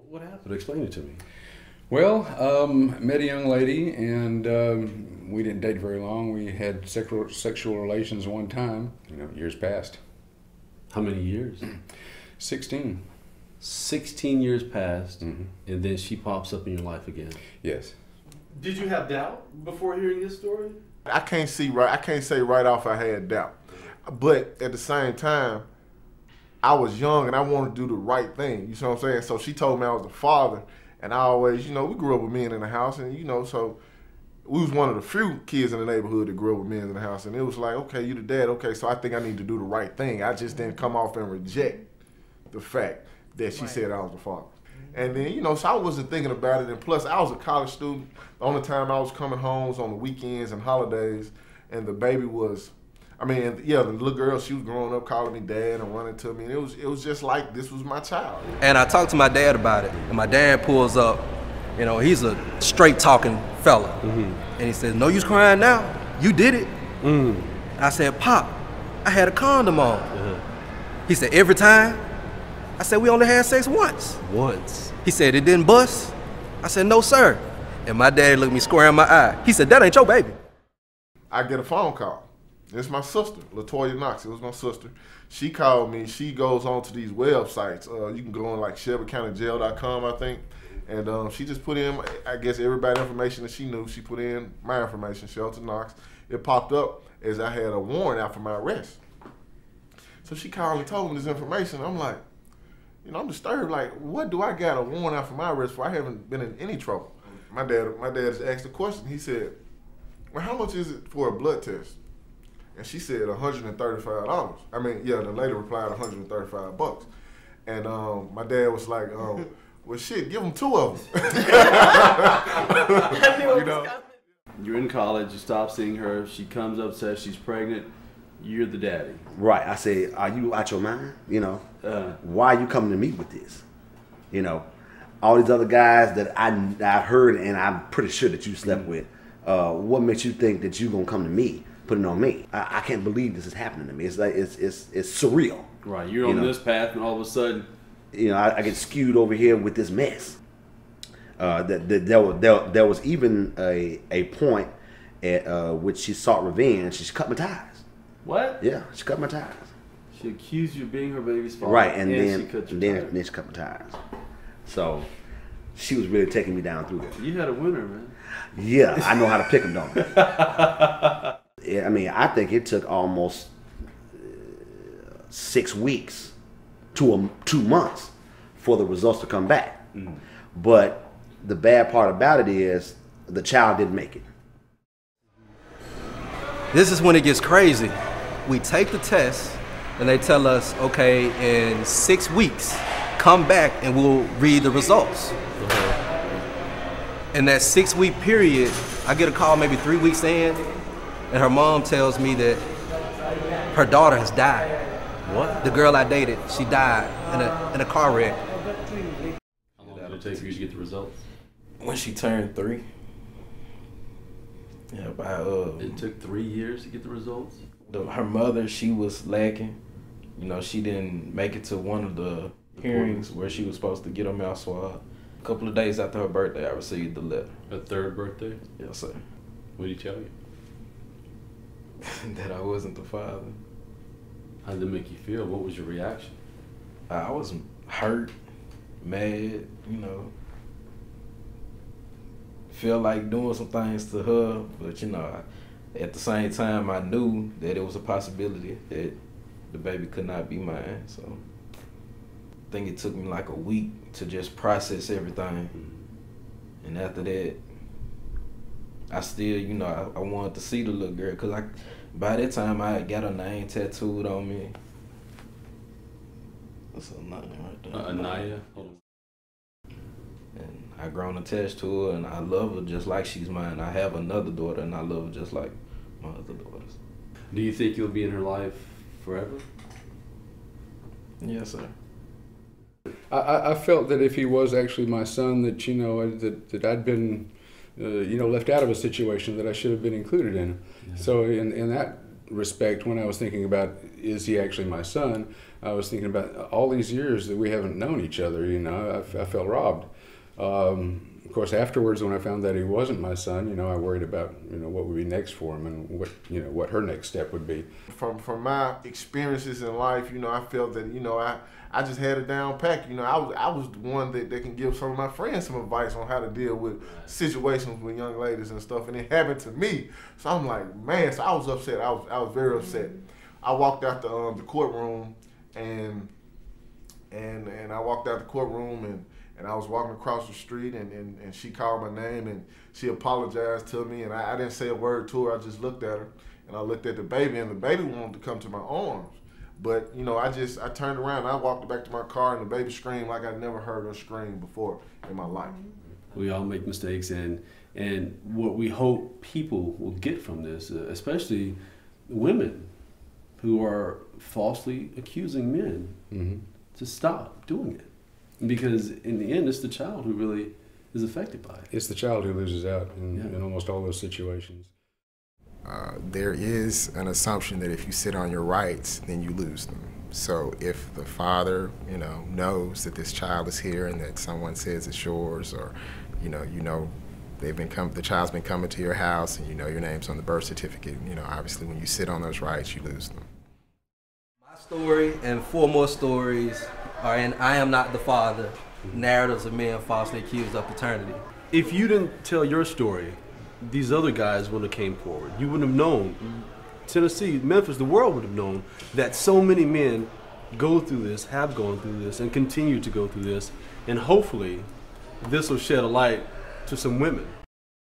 What happened? Explain it to me. Well, met a young lady, and we didn't date very long. We had sexual relations one time. Years passed. How many years? 16. 16 years passed, and then she pops up in your life again. Yes. Did you have doubt before hearing this story? I can't say right off I had doubt, but at the same time, I was young and I wanted to do the right thing. You know what I'm saying? So she told me I was the father, and I always, we grew up with men in the house, and so we was one of the few kids in the neighborhood that grew up with men in the house, and it was like, okay, you the dad, okay, so I think I need to do the right thing. I just didn't come off and reject the fact that she said I was the father. And then, so I wasn't thinking about it. And plus, I was a college student. The only time I was coming home was on the weekends and holidays. And the baby was, the little girl, she was growing up calling me dad and running to me. And it was just like this was my child. And I talked to my dad about it. And my dad pulls up. He's a straight talking fella. And he says, "No use crying now. You did it." I said, "Pop, I had a condom on." He said, "Every time?" I said, "We only had sex once." Once? He said, "It didn't bust?" I said, "No, sir." And my dad looked me square in my eye. He said, "That ain't your baby." I get a phone call. It's my sister, LaToya Knox. It was my sister. She called me. She goes on to these websites. You can go on like ShelbyCountyJail.com, I think. And she just put in, I guess, everybody's information that she knew. She put in my information, Shelton Knox. It popped up as I had a warrant out for my arrest. So she called and told me this information. I'm like, I'm disturbed. Like, what do I got a warrant out for my arrest for? I haven't been in any trouble. My dad just asked the question. He said, "Well, how much is it for a blood test?" And she said $135. The lady replied $135. And my dad was like, well, shit, give them 2 of them. You're in college, you stop seeing her, she comes up, says she's pregnant, you're the daddy. Right. I say, "Are you out your mind? Why are you coming to me with this? All these other guys that I've heard and I'm pretty sure that you slept with. What makes you think that you're gonna come to me, put it on me? I can't believe this is happening to me. It's like it's surreal. Right. You're on this path, and all of a sudden, I get skewed over here with this mess. There was even a point at which she sought revenge. She cut my ties. What? Yeah, she cut my ties. She accused you of being her baby's father. Right, and then she cut my ties. So she was really taking me down through there. You had a winner, man. Yeah, I know how to pick them, don't I? I think it took almost 6 weeks to 2 months for the results to come back. But the bad part about it is the child didn't make it. This is when it gets crazy. We take the test and they tell us, okay, in 6 weeks, come back and we'll read the results. In that 6-week period, I get a call maybe 3 weeks in, and her mom tells me that her daughter has died. What? The girl I dated, she died in a car wreck. How long did it take for you to get the results? When she turned 3. Yeah, it took 3 years to get the results? Her mother, she was lacking. She didn't make it to one of the hearings where she was supposed to get her mouth swabbed. A couple of days after her birthday, I received the letter. Her 3rd birthday? Yes, sir. What did he tell you? That I wasn't the father. How did it make you feel? What was your reaction? I was hurt, mad, feel like doing some things to her, but at the same time I knew that it was a possibility that the baby could not be mine. So I think it took me like a week to just process everything. And after that, I still, I wanted to see the little girl, because by that time I had got her name tattooed on me. That's a name right there. Anaya? And I grown attached to her, and I love her just like she's mine. I have another daughter, and I love her just like my other daughters. Do you think you'll be in her life forever? Yes, sir. I felt that if he was actually my son, that that I'd been left out of a situation that I should have been included in. Yeah. So in that respect, when I was thinking about, is he actually my son, I was thinking about all these years that we haven't known each other. You know, I felt robbed. Of course, afterwards, when I found that he wasn't my son, you know, I worried about, you know, what would be next for him and what, you know, what her next step would be. From my experiences in life, you know, I felt that, you know, I just had it down packed. You know, I was the one that can give some of my friends some advice on how to deal with situations with young ladies and stuff, and it happened to me. So I'm like, man, so I was upset. I was very upset. I walked out the courtroom, and I walked out the courtroom, and I was walking across the street, and she called my name, and she apologized to me, and I didn't say a word to her. I just looked at her, and I looked at the baby, and the baby wanted to come to my arms. But, you know, I turned around, and I walked back to my car, and the baby screamed like I'd never heard her scream before in my life. We all make mistakes, and what we hope people will get from this, especially women who are falsely accusing men, to stop doing it. Because in the end, it's the child who really is affected by it. It's the child who loses out in almost all those situations. There is an assumption that if you sit on your rights, then you lose them. So if the father, you know, knows that this child is here and that someone says it's yours, or, you know, the child's been coming to your house and you know your name's on the birth certificate, you know, obviously when you sit on those rights, you lose them. My story and 4 more stories are in I Am Not the Father, narratives of men falsely accused of paternity. If you didn't tell your story, these other guys wouldn't have came forward. You wouldn't have known. Tennessee, Memphis, the world would have known that so many men go through this, have gone through this, and continue to go through this. And hopefully, this will shed a light to some women.